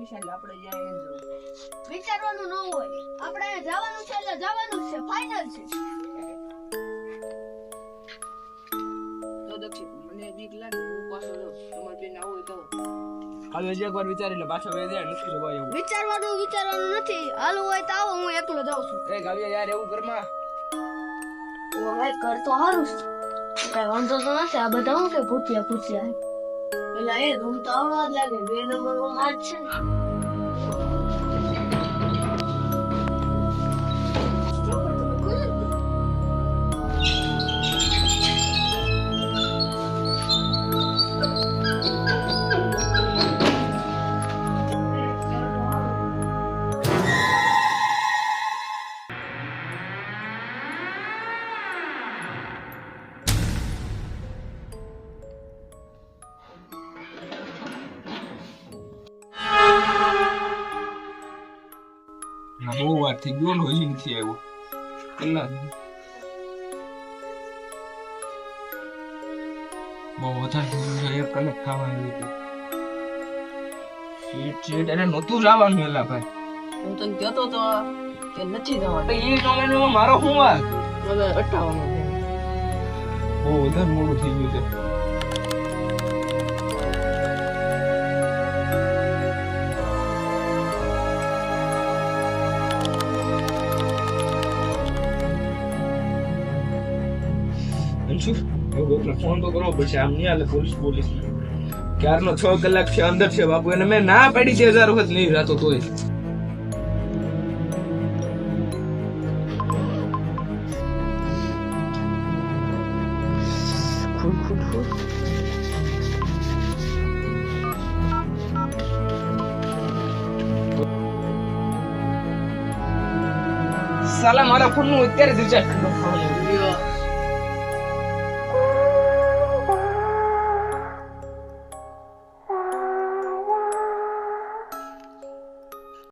છે એટલે આપણે જ્યાં એમ જવું. વિચારવાનું ન હોય, આપણે અહીંયા જવાનું છે એટલે જવાનું જ છે, ફાઇનલ છે. તો દક્ષિણ મને બીક લાગે, હું પાછો જાઉં. તમારે બેન આવું હોય તો હાલ હજી એકવાર વિચારી લે, પાછો બે જાય નથી જવાય એવું. વિચારવાનું નથી, હાલું હોય તો આવો, હું એકલો જાઉં છું. એ ગાવ્યા યાર એવું ઘરમાં ઓ ભાઈ ઘર તો સારું છે, કઈ વાંધો તો નથી. આ બધા હું કે ભૂતિયા પેલા એ રૂમ તો આવવા જ લાગે, 2 નંબર રૂમ આ જ છે ને. બહુ વાર થઈ ગયો ને, હજી નથી આવ્યો. કલાક બહુ વધારે થઈ ગયું છે, 1 કલાક ખાવાનું લીધું. શીટ એને નહોતું જવાનું એલા ભાઈ. હું તને કહેતો તો કે નથી જવાનું. તો એ નોમેનમાં મારો શું વાત? હવે અટાવવાનો છે. બહુ વધારે મોડું થઈ ગયું છે. ફોન તો કરવો પડશે, આમ નહીં હાલે. પોલીસ ક્યારનો 6 કલાક છે અંદર છે બાપુ, એને મેં ના પાડી 1000 વખત નહીં રાતો તોય. સાલા મારા ફોન નું અત્યારે જ રિચાર્જ કરવાનું.